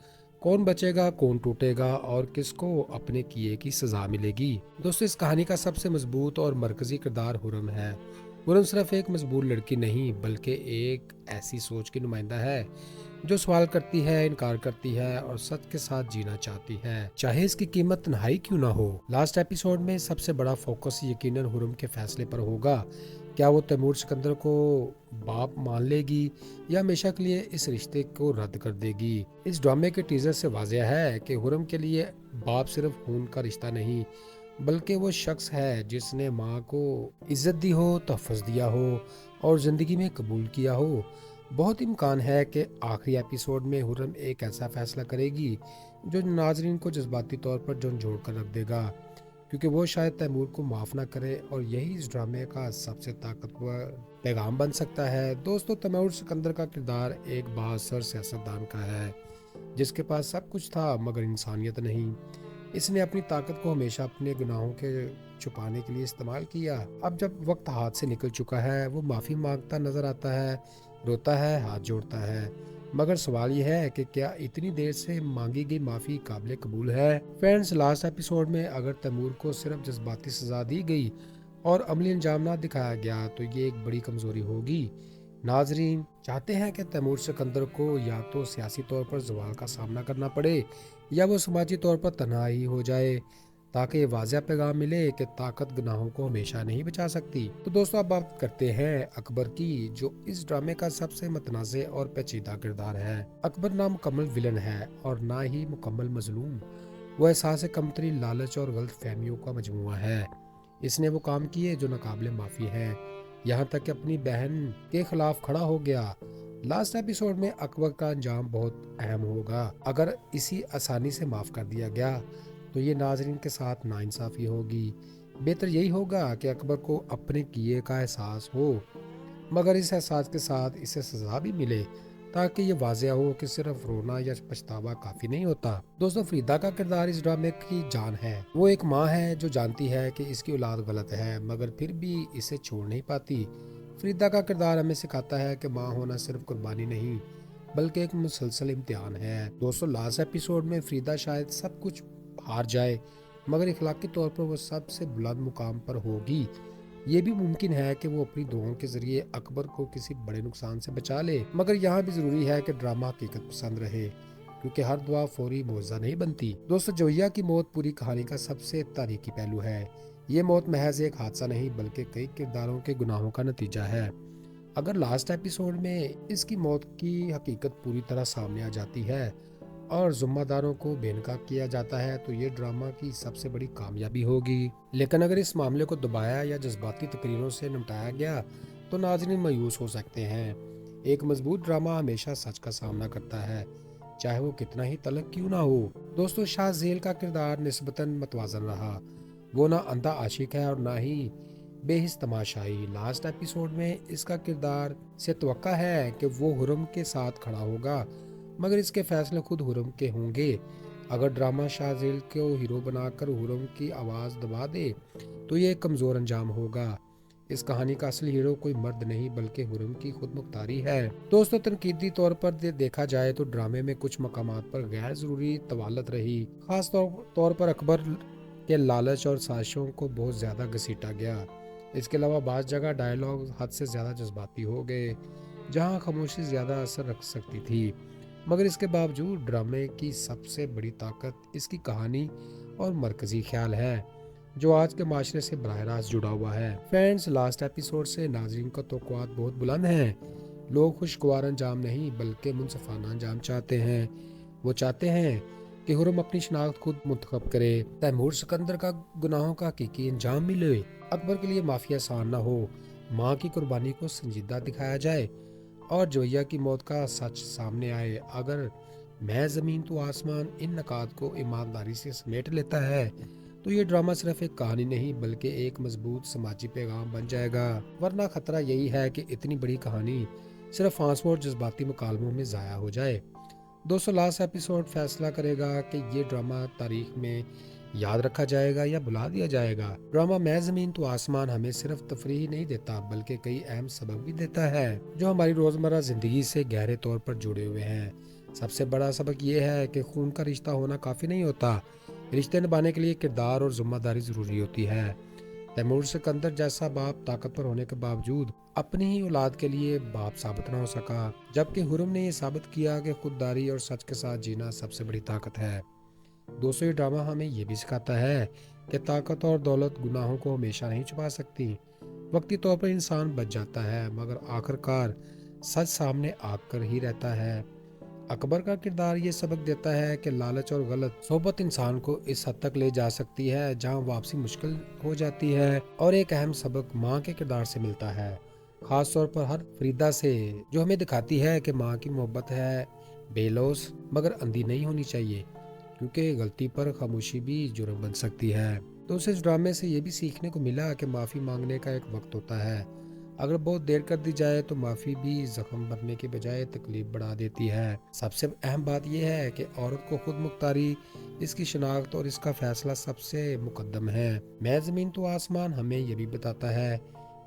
कौन बचेगा, कौन टूटेगा और किसको अपने किए की सजा मिलेगी। दोस्तों इस कहानी का सबसे मजबूत और मरकजी किरदार हुरम है। हुरम सिर्फ एक मजबूर लड़की नहीं बल्कि एक ऐसी सोच की नुमाइंदा है जो सवाल करती है, इनकार करती है और सच के साथ जीना चाहती है, चाहे इसकी कीमत तन्हाई क्यों ना हो। लास्ट एपिसोड में सबसे बड़ा फोकस यकीनन हुरम के फैसले पर होगा। क्या वो तैमूर सिकंदर को बाप मान लेगी या हमेशा के लिए इस रिश्ते को रद्द कर देगी। इस ड्रामे के टीजर से वाज़ेह है कि हुरम के लिए बाप सिर्फ खून का रिश्ता नहीं बल्कि वो शख्स है जिसने माँ को इज्जत दी हो, तहफ़्फ़ुज़ दिया हो और ज़िंदगी में कबूल किया हो। बहुत इम्कान है कि आखिरी एपिसोड में हुरम एक ऐसा फैसला करेगी जो नाजरीन को जज्बाती तौर पर झंझोड़ कर रख देगा, क्योंकि वो शायद तैमूर को माफ़ ना करे, और यही इस ड्रामे का सबसे ताकतवर पैगाम बन सकता है। दोस्तों तैमूर सिकंदर का किरदार एक बाअसर सियासतदान का है जिसके पास सब कुछ था मगर इंसानियत नहीं। इसने अपनी ताकत को हमेशा अपने गुनाहों के छुपाने के लिए इस्तेमाल किया। अब जब वक्त हाथ से निकल चुका है वो माफ़ी मांगता नजर आता है, रोता है, हाथ जोड़ता है, मगर सवाल ये है कि क्या इतनी देर से मांगी गई माफ़ी काबिल कबूल है। फ्रेंड्स, लास्ट एपिसोड में अगर तैमूर को सिर्फ जज्बाती सज़ा दी गई और अमली अंजाम ना दिखाया गया तो ये एक बड़ी कमज़ोरी होगी। नाजरीन चाहते हैं कि तैमूर सिकंदर को या तो सियासी तौर पर ज़वाल का सामना करना पड़े या वो समाजी तौर पर तन्हा ही हो जाए, ताकि ये वाज़ेह पैगाम मिले कि ताकत गुनाहों को हमेशा नहीं बचा सकती। तो दोस्तों अब बात करते हैं अकबर की, जो इस ड्रामे का सबसे मतनाज़े और पेचीदा किरदार है। अकबर ना मुकम्मल विलन है और ना ही मुकम्मल मजलूम। वो एहसास कमतरी, लालच और गलत फहमियों का मजमुआ है। इसने वो काम किए जो नाकाबिले माफ़ी है, यहाँ तक कि अपनी बहन के खिलाफ खड़ा हो गया। लास्ट एपिसोड में अकबर का अंजाम बहुत अहम होगा। अगर इसी आसानी से माफ़ कर दिया गया तो ये नाजरीन के साथ नाइंसाफ़ी होगी। बेहतर यही होगा कि अकबर को अपने किए का एहसास हो, मगर इस एहसास के साथ इसे सज़ा भी मिले, ताकि ये वाज़ेह हो कि सिर्फ रोना या पछतावा काफ़ी नहीं होता। दोस्तों फरीदा का किरदार इस ड्रामे की जान है। वो एक माँ है जो जानती है कि इसकी औलाद गलत है मगर फिर भी इसे छोड़ नहीं पाती। फरीदा का किरदार हमें सिखाता है कि माँ होना सिर्फ कुर्बानी नहीं बल्कि एक मुसलसल इम्तिहान है। दोस्तों लास्ट एपिसोड में फरीदा शायद सब कुछ हार जाए मगर इखलाकी तौर पर वो सबसे बुलंद मुकाम पर होगी। ये भी मुमकिन है कि वो अपनी दुआओं के जरिए अकबर को किसी बड़े नुकसान से बचा ले, मगर यहाँ भी जरूरी है कि ड्रामा हकीकत पसंद रहे, क्योंकि हर दुआ फौरी मुआवजा नहीं बनती। दोस्तों जवैया की मौत पूरी कहानी का सबसे तारीखी पहलू है। ये मौत महज एक हादसा नहीं बल्कि कई किरदारों के गुनाहों का नतीजा है। अगर लास्ट एपिसोड में इसकी मौत की हकीकत पूरी तरह सामने आ जाती है اور ذمہ داروں کو بے نقاب کیا جاتا ہے تو یہ ڈرامہ کی سب سے بڑی کامیابی ہوگی۔ لیکن اگر اس معاملے کو دبایا یا جذباتی تقریروں سے نمٹایا گیا تو ناظرین مایوس ہو سکتے ہیں۔ ایک مضبوط ڈرامہ ہمیشہ سچ کا سامنا کرتا ہے، چاہے وہ کتنا ہی تلخ کیوں نہ ہو۔ دوستو، شاہ زیل کا کردار نسبتاً متوازن رہا۔ وہ نہ اندھا عاشق ہے اور نہ ہی بے حس تماشائی۔ لاسٹ ایپیسوڈ میں اس کا کردار سے توقع ہے کہ وہ حرم کے ساتھ کھڑا ہوگا، مگر اس کے فیصلے خود حرم کے ہوں گے۔ اگر ڈرامہ شاہ زیل کو ہیرو بنا کر حرم کی آواز دبا دے تو یہ ایک کمزور انجام ہوگا۔ اس کہانی کا اصل ہیرو کوئی مرد نہیں بلکہ حرم کی خود مختاری ہے۔ دوستو، تنقیدی طور پر دیکھا جائے تو ڈرامے میں کچھ مقامات پر غیر ضروری طوالت رہی، خاص طور پر اکبر کے لالچ اور سازشوں کو بہت زیادہ گھسیٹا گیا۔ اس کے علاوہ بعض جگہ ڈائیلاگ حد سے زیادہ جذباتی ہو گئے، جہاں خاموشی زیادہ اثر رکھ سکتی تھی۔ مگر اس کے باوجود ڈرامے کی سب سے بڑی طاقت اس کی کہانی اور مرکزی خیال ہے، جو آج کے معاشرے سے براہ راست جڑا ہوا ہے۔ فرینڈز، لاسٹ ایپیسوڈ سے ناظرین کا توقعات بہت بلند ہیں۔ لوگ خوشگوار انجام نہیں بلکہ منصفانہ انجام چاہتے ہیں۔ وہ چاہتے ہیں کہ حرم اپنی شناخت خود منتخب کرے، تیمور سکندر کا گناہوں کا حقیقی انجام ملے، اکبر کے لیے معافی آسان نہ ہو، ماں کی قربانی کو سنجیدہ دکھایا جائے اور جویا کی موت کا سچ سامنے آئے۔ اگر میں زمین تو آسمان ان نکات کو ایمانداری سے سمیٹ لیتا ہے تو یہ ڈرامہ صرف ایک کہانی نہیں بلکہ ایک مضبوط سماجی پیغام بن جائے گا، ورنہ خطرہ یہی ہے کہ اتنی بڑی کہانی صرف آنسو اور جذباتی مکالموں میں ضائع ہو جائے۔ دوستو، لاسٹ ایپیسوڈ فیصلہ کرے گا کہ یہ ڈرامہ تاریخ میں یاد رکھا جائے گا یا بھلا دیا جائے گا۔ ڈرامہ میں زمین تو آسمان ہمیں صرف تفریح نہیں دیتا بلکہ کئی اہم سبق بھی دیتا ہے جو ہماری روزمرہ زندگی سے گہرے طور پر جڑے ہوئے ہیں۔ سب سے بڑا سبق یہ ہے کہ خون کا رشتہ ہونا کافی نہیں ہوتا، رشتے نبھانے کے لیے کردار اور ذمہ داری ضروری ہوتی ہے۔ تیمور سکندر جیسا باپ طاقتور ہونے کے باوجود اپنی ہی اولاد کے لیے باپ ثابت نہ ہو سکا، جبکہ حرم نے یہ ثابت کیا کہ خودداری اور سچ کے ساتھ جینا سب سے بڑی طاقت ہے۔ دوستو، یہ ڈرامہ ہمیں یہ بھی سکھاتا ہے کہ طاقت اور دولت گناہوں کو ہمیشہ نہیں چھپا سکتی۔ وقتی طور پر انسان بچ جاتا ہے مگر آخر کار سچ سامنے آ کر ہی رہتا ہے۔ اکبر کا کردار یہ سبق دیتا ہے کہ لالچ اور غلط صحبت انسان کو اس حد تک لے جا سکتی ہے جہاں واپسی مشکل ہو جاتی ہے، اور ایک اہم سبق ماں کے کردار سے ملتا ہے، خاص طور پر ہر فریدہ سے، جو ہمیں دکھاتی ہے کہ ماں کی محبت ہے بے لوث مگر اندھی نہیں ہونی چاہیے، کیونکہ غلطی پر خاموشی بھی جرم بن سکتی ہے۔ تو اس ڈرامے سے یہ بھی سیکھنے کو ملا کہ معافی مانگنے کا ایک وقت ہوتا ہے، اگر بہت دیر کر دی جائے تو معافی بھی زخم بھرنے کے بجائے تکلیف بڑھا دیتی ہے۔ سب سے اہم بات یہ ہے کہ عورت کو خود مختاری، اس کی شناخت اور اس کا فیصلہ سب سے مقدم ہے۔ میں زمین تو آسمان ہمیں یہ بھی بتاتا ہے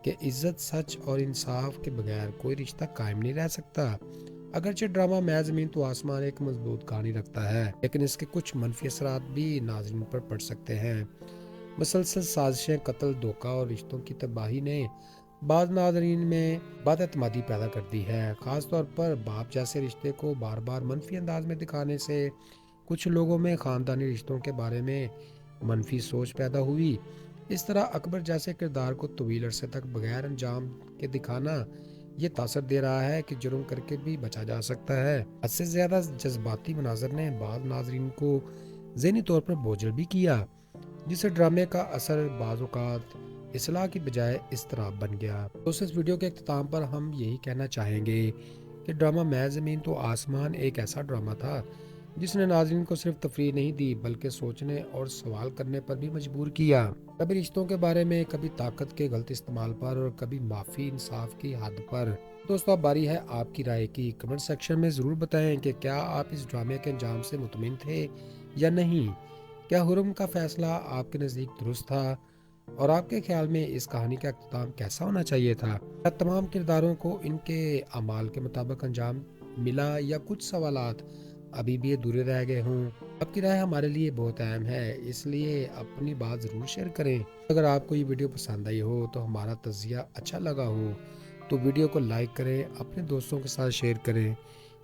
کہ عزت، سچ اور انصاف کے بغیر کوئی رشتہ قائم نہیں رہ سکتا۔ اگرچہ ڈرامہ میں زمین تو آسمان ایک مضبوط کہانی رکھتا ہے، لیکن اس کے کچھ منفی اثرات بھی ناظرین پر پڑ سکتے ہیں۔ مسلسل سازشیں، قتل، دھوکہ اور رشتوں کی تباہی نے بعض ناظرین میں بد اعتمادی پیدا کر دی ہے، خاص طور پر باپ جیسے رشتے کو بار بار منفی انداز میں دکھانے سے کچھ لوگوں میں خاندانی رشتوں کے بارے میں منفی سوچ پیدا ہوئی۔ اس طرح اکبر جیسے کردار کو طویل عرصے تک بغیر انجام کے دکھانا یہ تاثر دے رہا ہے کہ جرم کر کے بھی بچا جا سکتا ہے۔ حد سے زیادہ جذباتی مناظر نے بعض ناظرین کو ذہنی طور پر بوجھل بھی کیا، جس سے ڈرامے کا اثر بعض اوقات اصلاح کی بجائے اضطراب بن گیا۔ تو اس ویڈیو کے اختتام پر ہم یہی کہنا چاہیں گے کہ ڈرامہ میں زمین تو آسمان ایک ایسا ڈرامہ تھا جس نے ناظرین کو صرف تفریح نہیں دی بلکہ سوچنے اور سوال کرنے پر بھی مجبور کیا، کبھی رشتوں کے بارے میں، کبھی طاقت کے غلط استعمال پر اور کبھی معافی انصاف کی حد پر۔ دوستو، اب باری ہے آپ کی رائے کی۔ کمنٹ سیکشن میں ضرور بتائیں کہ کیا آپ اس ڈرامے کے انجام سے مطمئن تھے یا نہیں؟ کیا حرم کا فیصلہ آپ کے نزدیک درست تھا؟ اور آپ کے خیال میں اس کہانی کا اختتام کیسا ہونا چاہیے تھا؟ کیا تمام کرداروں کو ان کے اعمال کے مطابق انجام ملا یا کچھ سوالات ابھی بھی ادھورے رہ گئے ہوں؟ آپ کی رائے ہمارے لیے بہت اہم ہے، اس لیے اپنی بات ضرور شیئر کریں۔ اگر آپ کو یہ ویڈیو پسند آئی ہو تو ہمارا تجزیہ اچھا لگا ہو تو ویڈیو کو لائک کریں، اپنے دوستوں کے ساتھ شیئر کریں،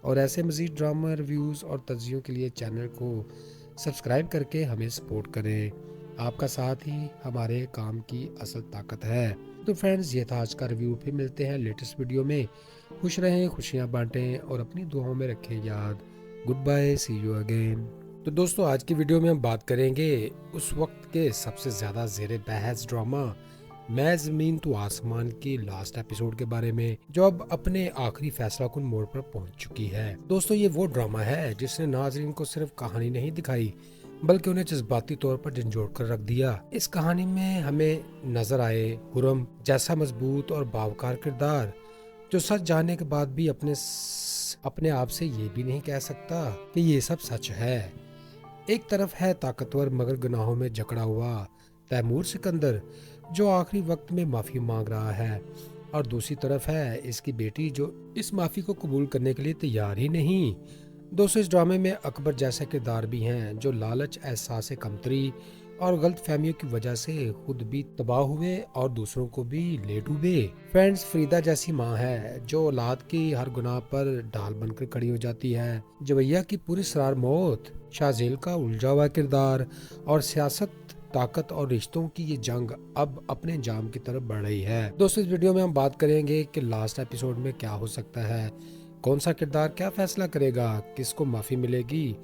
اور ایسے مزید ڈرامہ ریویوز اور تجزیوں کے لیے چینل کو سبسکرائب کر کے ہمیں سپورٹ کریں۔ آپ کا ساتھ ہی ہمارے کام کی اصل طاقت ہے۔ تو فرینڈز، یہ تھا آج کا ریویو، پھر ملتے ہیں لیٹسٹ ویڈیو میں۔ خوش رہیں، خوشیاں بانٹیں اور اپنی دعاؤں میں رکھیں یاد، goodbye, see you again. तो दोस्तों आज की वीडियो में हम बात करेंगे उस वक्त के सबसे ज़्यादा ज़ेरे बहस ड्रामा मैं ज़मीन तो आसमान की लास्ट एपिसोड के बारे में, जो अब अपने आखिरी फैसला कुन मोड़ पर पहुंच चुकी है। दोस्तों ये वो ड्रामा है जिसने नाजरीन को सिर्फ कहानी नहीं दिखाई बल्कि उन्हें जज्बाती तौर पर झंझोड़ कर रख दिया। इस कहानी में हमें नजर आए हुरम जैसा मजबूत और बावकार किरदार जो सच जानने के बाद भी अपने आप से ये भी नहीं कह सकता कि ये सब सच है। एक तरफ है ताकतवर मगर गुनाहों में जकड़ा हुआ तैमूर सिकंदर जो आखिरी वक्त में माफी मांग रहा है, और दूसरी तरफ है इसकी बेटी जो इस माफी को कबूल करने के लिए तैयार ही नहीं। दोस्तों इस ड्रामे में अकबर जैसे किरदार भी हैं जो लालच, एहसास कमतरी और गलत फहमियों की वजह से खुद भी तबाह हुए और दूसरों को भी ले डूबे। फ्रेंड्स, फरीदा जैसी माँ है जो औलाद की हर गुनाह पर ढाल बनकर खड़ी हो जाती है। जवैया की पूरी सरार मौत, शाहजेल का उलझा हुआ किरदार और सियासत, ताकत और रिश्तों की ये जंग अब अपने जाम की तरफ बढ़ रही है। दोस्तों इस वीडियो में हम बात करेंगे कि लास्ट एपिसोड में क्या हो सकता है, कौन सा किरदार क्या फैसला करेगा, किसको माफी मिलेगी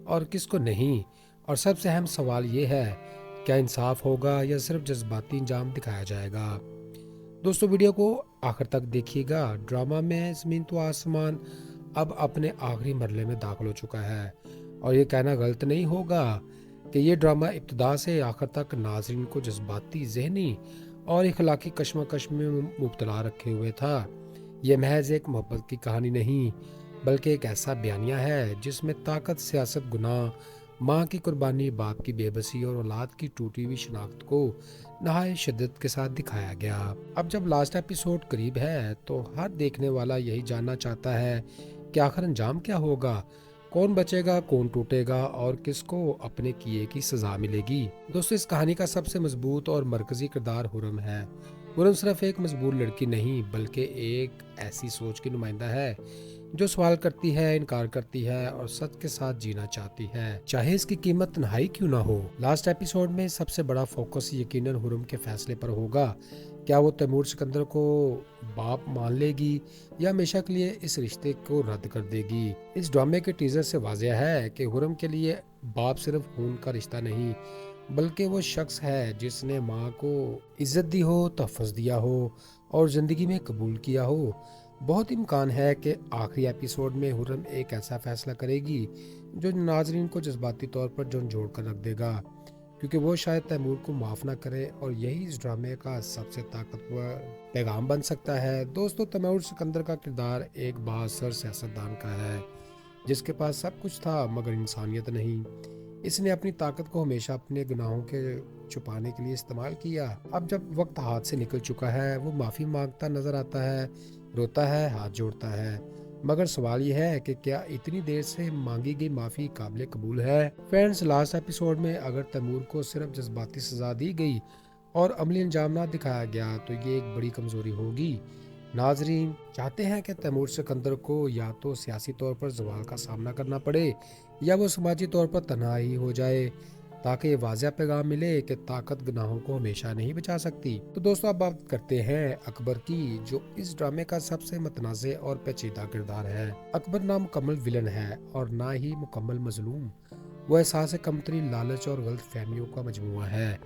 और किसको नहीं, और सबसे अहम सवाल ये है क्या इंसाफ होगा या सिर्फ जज्बाती इंजाम दिखाया जाएगा। दोस्तों वीडियो को आखिर तक देखिएगा। ड्रामा में ज़मीन तो आसमान अब अपने आखिरी मरले में दाखिल हो चुका है, और ये कहना गलत नहीं होगा कि ये ड्रामा इब्तिदा से आखिर तक नाज़रीन को जज्बाती, ज़हनी और इखलाकी कशमकश में मुब्तला रखे हुए था। ये महज एक मोहब्बत की कहानी नहीं बल्कि एक ऐसा बयानिया है जिसमें ताकत, सियासत, गुनाह, माँ की कुर्बानी, बाप की बेबसी और औलाद की टूटी हुई शनाख्त को नहायत शिद्दत के साथ दिखाया गया। अब जब लास्ट एपिसोड करीब है तो हर देखने वाला यही जानना चाहता है कि आखिर अंजाम क्या होगा, कौन बचेगा, कौन टूटेगा और किसको अपने किए की सजा मिलेगी। दोस्तों इस कहानी का सबसे मजबूत और मरकजी किरदार हुरम है। हुरम सिर्फ एक मजबूर लड़की नहीं बल्कि एक ऐसी सोच की नुमाइंदा है जो सवाल करती है, इनकार करती है और सच के साथ जीना चाहती है, चाहे इसकी कीमत तन्हाई क्यों ना हो। लास्ट एपिसोड में सबसे बड़ा फोकस यकीनन हुरम के फैसले पर होगा। क्या वो तैमूर सिकंदर को बाप मान लेगी या हमेशा के लिए इस रिश्ते को रद्द कर देगी। इस ड्रामे के टीजर से वाज़ेह है कि हुरम के लिए बाप सिर्फ खून का रिश्ता नहीं बल्कि वो शख्स है जिसने माँ को इज्जत दी हो, तहफ़्फ़ुज़ दिया हो और ज़िंदगी में कबूल किया हो। बहुत इम्कान है कि आखिरी एपिसोड में हुरम एक ऐसा फैसला करेगी जो नाजरीन को जज्बाती तौर पर झंझोड़ कर रख देगा, क्योंकि वो शायद तैमूर को माफ़ ना करे, और यही इस ड्रामे का सबसे ताकतवर पैगाम बन सकता है। दोस्तों तैमूर सिकंदर का किरदार एक बहादुर सियासतदान का है जिसके पास सब कुछ था मगर इंसानियत नहीं। इसने अपनी ताकत को हमेशा अपने गुनाहों के छुपाने के लिए इस्तेमाल किया। अब जब वक्त हाथ से निकल चुका है वो माफ़ी मांगता नजर आता है, रोता है, हाथ जोड़ता है, मगर सवाल ये है कि क्या इतनी देर से मांगी गई माफ़ी काबिल कबूल है। फ्रेंड्स, लास्ट एपिसोड में अगर तैमूर को सिर्फ जज्बाती सज़ा दी गई और अमली अंजाम ना दिखाया गया तो ये एक बड़ी कमज़ोरी होगी। नाजरीन चाहते हैं कि तैमूर सिकंदर को या तो सियासी तौर पर ज़वाल का सामना करना पड़े या वो समाजी तौर पर तन्हाई हो जाए, ताकि ये वाज़ेह पैगाम मिले कि ताकत गुनाहों को हमेशा नहीं बचा सकती। तो दोस्तों अब बात करते हैं अकबर की, जो इस ड्रामे का सबसे मतनाज़े और पेचीदा किरदार है। अकबर ना मुकम्मल विलन है और ना ही मुकम्मल मजलूम। वो एहसास कमतरी, लालच और गलत फहमियों का मजमुआ है।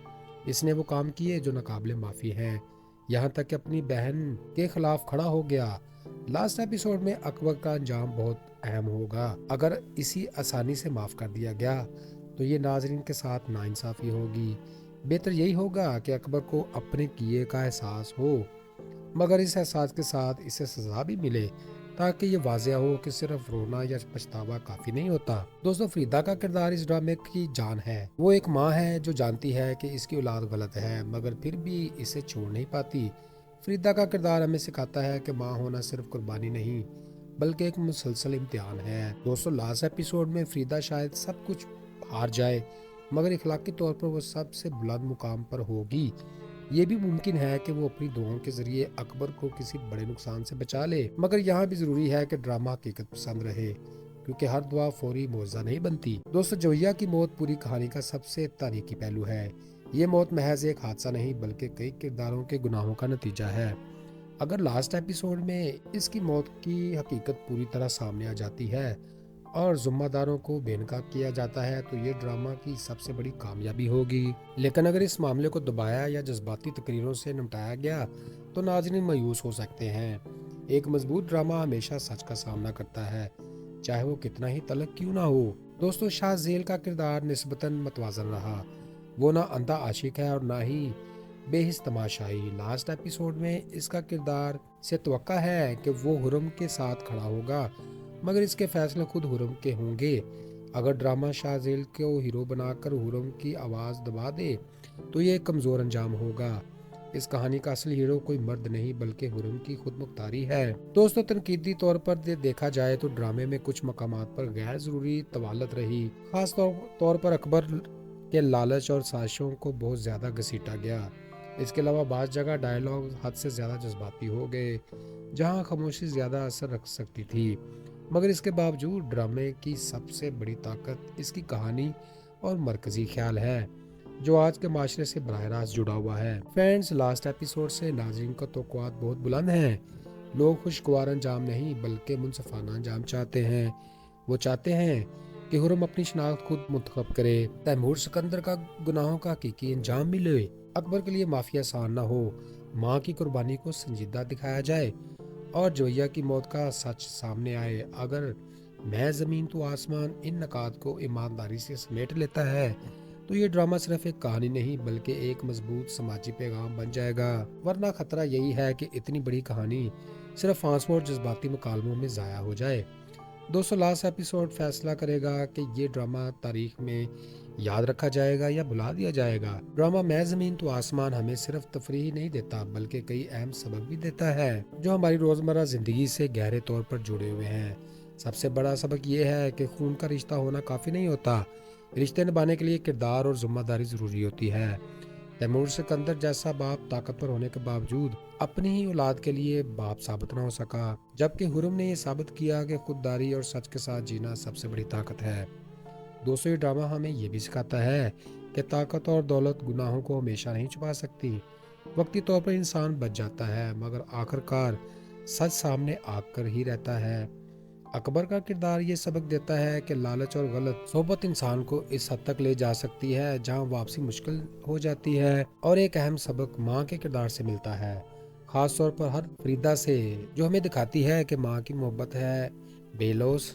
इसने वो काम किए जो नाकाबिले माफ़ी हैं, यहाँ तक कि अपनी बहन के खिलाफ खड़ा हो गया। लास्ट एपिसोड में अकबर का अंजाम बहुत अहम होगा। अगर इसी आसानी से माफ़ कर दिया गया तो ये नाजरीन के साथ नाइंसाफ़ी होगी। बेहतर यही होगा कि अकबर को अपने किए का एहसास हो, मगर इस एहसास के साथ इसे सज़ा भी मिले, ताकि ये वाज़ेह हो कि सिर्फ रोना या पछतावा काफ़ी नहीं होता। दोस्तों फरीदा का किरदार इस ड्रामे की जान है। वो एक माँ है जो जानती है कि इसकी औलाद गलत है मगर फिर भी इसे छोड़ नहीं पाती। फरीदा का किरदार हमें सिखाता है कि माँ होना सिर्फ कुर्बानी नहीं बल्कि एक मुसलसल इम्तिहान है। दोस्तों लास्ट एपिसोड में फरीदा शायद सब कुछ हार जाए मगर इखलाकी तौर पर वो सबसे बुलंद मुकाम पर होगी। ये भी मुमकिन है कि वो अपनी दुआओं के जरिए अकबर को किसी बड़े नुकसान से बचा ले, मगर यहाँ भी जरूरी है कि ड्रामा हकीकत पसंद रहे, क्योंकि हर दुआ फौरी मौजा नहीं बनती। दोस्तों जवैया की मौत पूरी कहानी का सबसे तारीखी पहलू है। ये मौत महज एक हादसा नहीं बल्कि कई किरदारों के गुनाहों का नतीजा है। अगर लास्ट एपिसोड में इसकी मौत की हकीकत पूरी तरह सामने आ जाती है और जिम्मेदारों को बेनकाब किया जाता है तो ये ड्रामा की सबसे बड़ी कामयाबी होगी। लेकिन अगर इस मामले को दबाया या जज्बाती तकरीरों से निपटाया गया तो नाज़रीन मायूस हो सकते हैं। एक मजबूत ड्रामा हमेशा सच का सामना करता है, चाहे वो कितना ही तलख क्यों ना हो। दोस्तों, शाहज़ेल का किरदार निस्बतन मतवाज़न रहा। वो ना अंधा आशिक है और ना ही बेहिस तमाशाई। लास्ट एपिसोड में इसका किरदार से तवक्का है कि वो हुरम के साथ खड़ा होगा, मगर इसके फैसले खुद हुरम के होंगे। अगर ड्रामा शाहज़ेल को हीरो बनाकर हुरम की आवाज़ दबा दे तो ये एक कमज़ोर अंजाम होगा। इस कहानी का असली हीरो कोई मर्द नहीं बल्कि हुरम की खुद मुख्तारी है। दोस्तों, तनकीदी तौर पर देखा जाए तो ड्रामे में कुछ मकामात पर गैर जरूरी तवालत रही। खास तौर पर अकबर के लालच और साजिशों को बहुत ज़्यादा घसीटा गया। इसके अलावा बाज़ जगह डायलॉग हद से ज़्यादा जज्बाती हो गए, जहां खामोशी ज़्यादा असर रख सकती थी। मगर इसके बावजूद ड्रामे की सबसे बड़ी ताकत इसकी कहानी और मरकजी ख्याल है, जो आज के माशरे से बराह रास्त जुड़ा हुआ है। फ्रेंड्स, लास्ट एपिसोड से नाज़रीन का तवक्कुआत बहुत बुलंद हैं। लोग खुशगवार अंजाम नहीं बल्कि मुनसफाना अंजाम चाहते हैं। वो चाहते हैं कि हुरम अपनी शनाख्त खुद मुंतखब करे, तैमूर सिकंदर का गुनाहों का हकीकी अंजाम मिले, अकबर के लिए माफी आसान ना हो, माँ की कुर्बानी को संजीदा दिखाया जाए और जोया की मौत का सच सामने आए। अगर मैं ज़मीन तो आसमान इन नकात को ईमानदारी से समेट लेता है तो ये ड्रामा सिर्फ एक कहानी नहीं बल्कि एक मजबूत समाजी पैगाम बन जाएगा। वरना खतरा यही है कि इतनी बड़ी कहानी सिर्फ आंसू और जज्बाती मुकालमों में ज़ाया हो जाए। दोस्तों, लास्ट एपिसोड फैसला करेगा कि ये ड्रामा तारीख में याद रखा जाएगा या भुला दिया जाएगा। ड्रामा मैं ज़मीन तो आसमान हमें सिर्फ तफरीह नहीं देता बल्कि कई अहम सबक भी देता है जो हमारी रोज़मर्रा ज़िंदगी से गहरे तौर पर जुड़े हुए हैं। सबसे बड़ा सबक ये है कि खून का रिश्ता होना काफ़ी नहीं होता, रिश्ते निभाने के लिए किरदार और जिम्मेदारी ज़रूरी होती है। तैमूर सिकंदर जैसा बाप ताकतवर होने के बावजूद अपनी ही औलाद के लिए बाप साबित न हो सका, जबकि हुरम ने यह साबित किया कि खुददारी और सच के साथ जीना सबसे बड़ी ताकत है। दोस्तों, ये ड्रामा हमें यह भी सिखाता है कि ताकत और दौलत गुनाहों को हमेशा नहीं छुपा सकती। वक्ती तौर पर इंसान बच जाता है मगर आखिरकार सच सामने आकर ही रहता है। अकबर का किरदार ये सबक देता है कि लालच और गलत सोबत इंसान को इस हद तक ले जा सकती है जहां वापसी मुश्किल हो जाती है। और एक अहम सबक माँ के किरदार से मिलता है, खास तौर पर हर फरीदा से, जो हमें दिखाती है कि माँ की मोहब्बत है बेलौस